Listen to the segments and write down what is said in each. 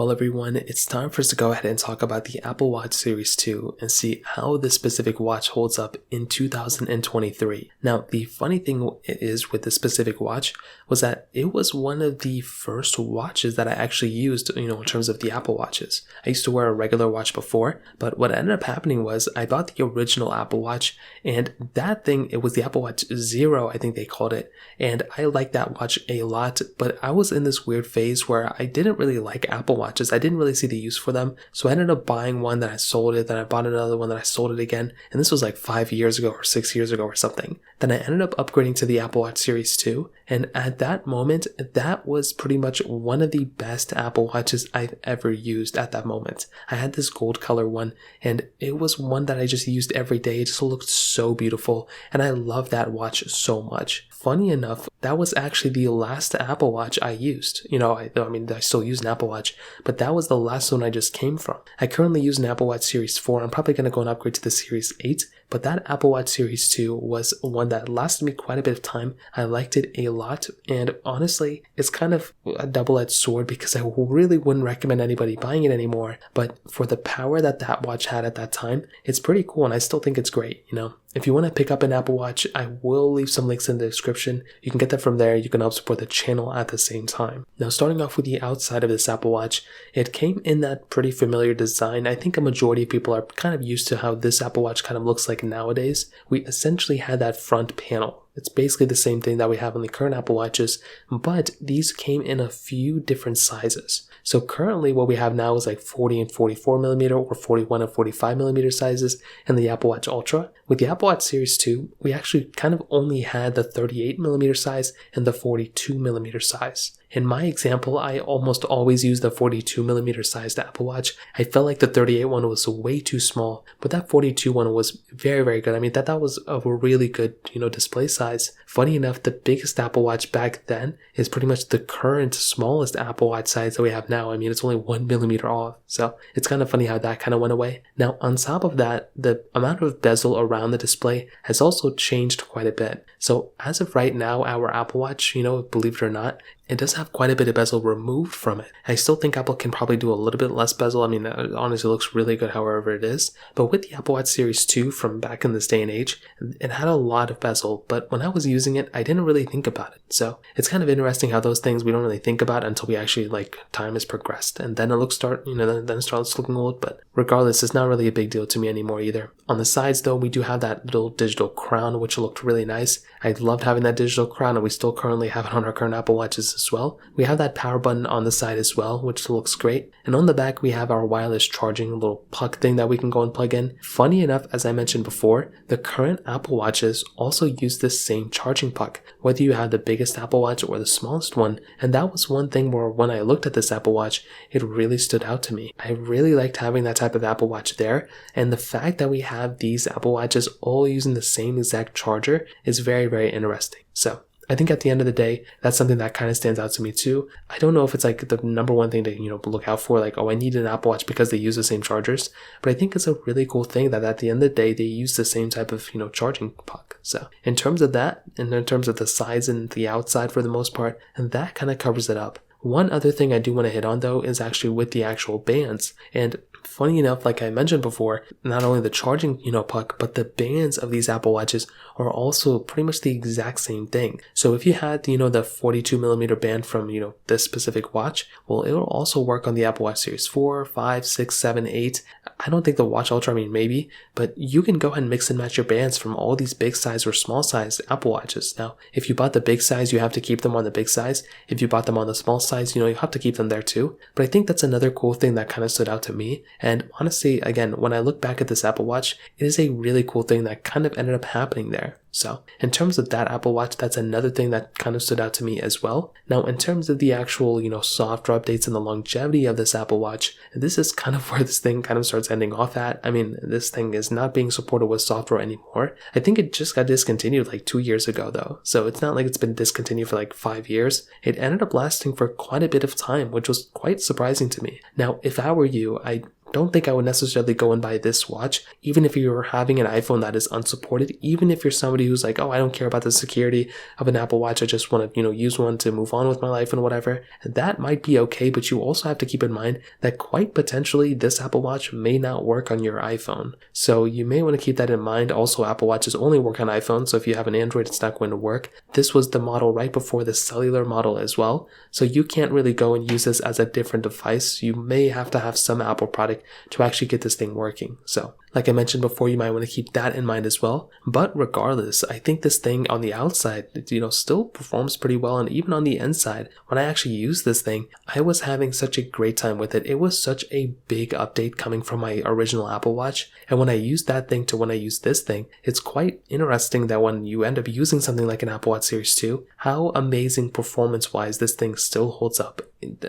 Well, everyone, it's time for us to go ahead and talk about the Apple Watch Series 2 and see how this specific watch holds up in 2023. Now, the funny thing is with this specific watch was that it was one of the first watches that I actually used, in terms of the Apple Watches. I used to wear a regular watch before, but what ended up happening was I bought the original Apple Watch, and that thing, it was the Apple Watch Zero, I think they called it, and I liked that watch a lot, but I was in this weird phase where I didn't really like Apple Watches. I didn't really see the use for them, so I ended up buying one, that I sold it, then I bought another one, that I sold it again, and this was like 5 years ago or 6 years ago or something. Then I ended up upgrading to the Apple Watch Series 2, and at that moment, that was pretty much one of the best Apple Watches I've ever used at that moment. I had this gold color one, and it was one that I just used every day. It just looked so beautiful, and I love that watch so much. Funny enough, that was actually the last Apple Watch I used. I still use an Apple Watch, but that was the last one I just came from. I currently use an Apple Watch Series 4. I'm probably going to go and upgrade to the Series 8, but that Apple Watch Series 2 was one that lasted me quite a bit of time. I liked it a lot, and honestly, it's kind of a double-edged sword because I really wouldn't recommend anybody buying it anymore, but for the power that that watch had at that time, it's pretty cool, and I still think it's great, If you want to pick up an Apple Watch, I will leave some links in the description. You can get that from there. You can help support the channel at the same time. Now, starting off with the outside of this Apple Watch, it came in that pretty familiar design. I think a majority of people are kind of used to how this Apple Watch kind of looks like nowadays. We essentially had that front panel. It's basically the same thing that we have on the current Apple Watches, but these came in a few different sizes. So currently what we have now is like 40 and 44 millimeter or 41 and 45 millimeter sizes in the Apple Watch Ultra. With the Apple Watch Series 2, we actually kind of only had the 38 millimeter size and the 42 millimeter size. In my example, I almost always use the 42 millimeter sized Apple Watch. I felt like the 38 one was way too small, but that 42 one was very, very good. I mean, that was a really good, display size. Funny enough, the biggest Apple Watch back then is pretty much the current smallest Apple Watch size that we have now. I mean, it's only 1 millimeter off. So it's kind of funny how that kind of went away. Now, on top of that, the amount of bezel around the display has also changed quite a bit. So as of right now, our Apple Watch, believe it or not, it does have quite a bit of bezel removed from it. I still think Apple can probably do a little bit less bezel. I mean, it honestly looks really good however it is. But with the Apple Watch Series 2 from back in this day and age, it had a lot of bezel. But when I was using it, I didn't really think about it. So it's kind of interesting how those things we don't really think about until we actually, time has progressed. And then it starts looking old. But regardless, it's not really a big deal to me anymore either. On the sides though, we do have that little digital crown, which looked really nice. I loved having that digital crown, and we still currently have it on our current Apple Watches as well. We have that power button on the side as well, which looks great. And on the back, we have our wireless charging little puck thing that we can go and plug in. Funny enough, as I mentioned before, the current Apple Watches also use this same charging puck, whether you have the biggest Apple Watch or the smallest one. And that was one thing where when I looked at this Apple Watch, it really stood out to me. I really liked having that type of Apple Watch there. And the fact that we have these Apple Watches all using the same exact charger is very, very interesting. So I think at the end of the day, that's something that kind of stands out to me too. I don't know if it's like the number one thing to, look out for, I need an Apple Watch because they use the same chargers, but I think it's a really cool thing that at the end of the day, they use the same type of, charging puck. So in terms of that, and in terms of the size and the outside for the most part, and that kind of covers it up. One other thing I do want to hit on though is actually with the actual bands. And funny enough, like I mentioned before, not only the charging, puck, but the bands of these Apple Watches are also pretty much the exact same thing. So if you had, the 42 millimeter band from, this specific watch, well, it will also work on the Apple Watch Series 4, 5, 6, 7, 8. I don't think the Watch Ultra, maybe, but you can go ahead and mix and match your bands from all these big size or small size Apple Watches. Now, if you bought the big size, you have to keep them on the big size. If you bought them on the small size, you have to keep them there too. But I think that's another cool thing that kind of stood out to me. And honestly, again, when I look back at this Apple Watch, it is a really cool thing that kind of ended up happening there. So in terms of that Apple Watch, that's another thing that kind of stood out to me as well. Now, in terms of the actual, software updates and the longevity of this Apple Watch, this is kind of where this thing kind of starts ending off at. I mean, this thing is not being supported with software anymore. I think it just got discontinued 2 years ago though. So it's not like it's been discontinued for 5 years. It ended up lasting for quite a bit of time, which was quite surprising to me. Now, if I were you, I don't think I would necessarily go and buy this watch, even if you're having an iPhone that is unsupported, even if you're somebody who's like, oh, I don't care about the security of an Apple Watch, I just want to, use one to move on with my life and whatever. That might be okay, but you also have to keep in mind that quite potentially this Apple Watch may not work on your iPhone. So you may want to keep that in mind. Also, Apple Watches only work on iPhone, so if you have an Android, it's not going to work. This was the model right before the cellular model as well, so you can't really go and use this as a different device. You may have to have some Apple product to actually get this thing working. So like I mentioned before, you might want to keep that in mind as well. But regardless, I think this thing on the outside, still performs pretty well. And even on the inside, when I actually used this thing, I was having such a great time with it. It was such a big update coming from my original Apple Watch. And when I used that thing to when I used this thing, it's quite interesting that when you end up using something like an Apple Watch Series 2, how amazing performance-wise this thing still holds up.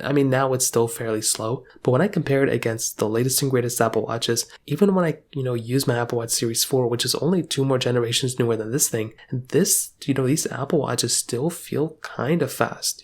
I mean, now it's still fairly slow, but when I compare it against the latest and greatest Apple Watches, even when I, use my Apple Watch Series 4, which is only 2 more generations newer than this thing, these Apple Watches still feel kind of fast,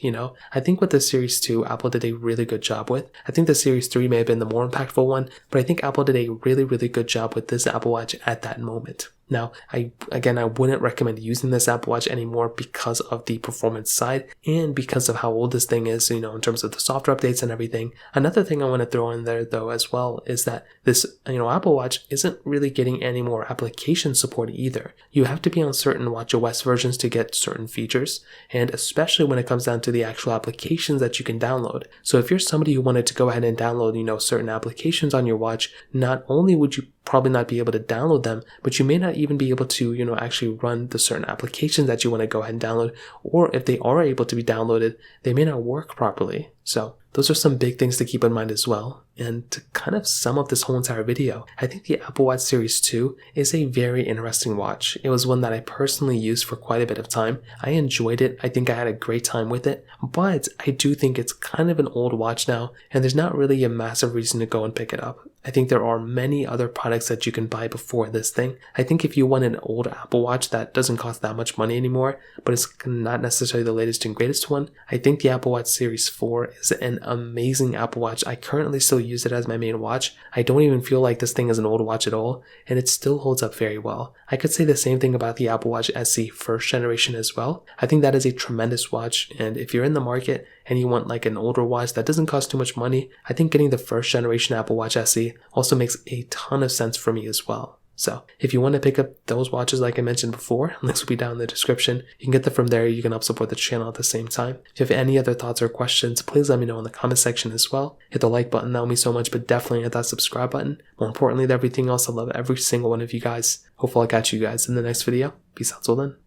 I think with the Series 2, Apple did a really good job with. I think the Series 3 may have been the more impactful one, but I think Apple did a really, really good job with this Apple Watch at that moment. Now, I wouldn't recommend using this Apple Watch anymore because of the performance side and because of how old this thing is, in terms of the software updates and everything. Another thing I want to throw in there though as well is that this, Apple Watch isn't really getting any more application support either. You have to be on certain watchOS versions to get certain features, and especially when it comes down to the actual applications that you can download. So if you're somebody who wanted to go ahead and download, certain applications on your watch, not only would you probably not be able to download them, but you may not even be able to, actually run the certain applications that you want to go ahead and download, or if they are able to be downloaded, they may not work properly. So those are some big things to keep in mind as well. And to kind of sum up this whole entire video, I think the Apple Watch Series 2 is a very interesting watch. It was one that I personally used for quite a bit of time. I enjoyed it. I think I had a great time with it, but I do think it's kind of an old watch now, and there's not really a massive reason to go and pick it up. I think there are many other products that you can buy before this thing. I think if you want an old Apple Watch that doesn't cost that much money anymore, but it's not necessarily the latest and greatest one, I think the Apple Watch Series 4 is an amazing Apple Watch. I currently still use it as my main watch. I don't even feel like this thing is an old watch at all, and it still holds up very well. I could say the same thing about the Apple Watch SE first generation as well. I think that is a tremendous watch, and if you're in the market and you want like an older watch that doesn't cost too much money, I think getting the first generation Apple Watch SE also makes a ton of sense for me as well. So if you want to pick up those watches like I mentioned before, links will be down in the description. You can get them from there. You can help support the channel at the same time. If you have any other thoughts or questions, please let me know in the comment section as well. Hit the like button, that would mean so much, but definitely hit that subscribe button. More importantly than everything else, I love every single one of you guys. Hopefully I'll catch you guys in the next video. Peace out till then.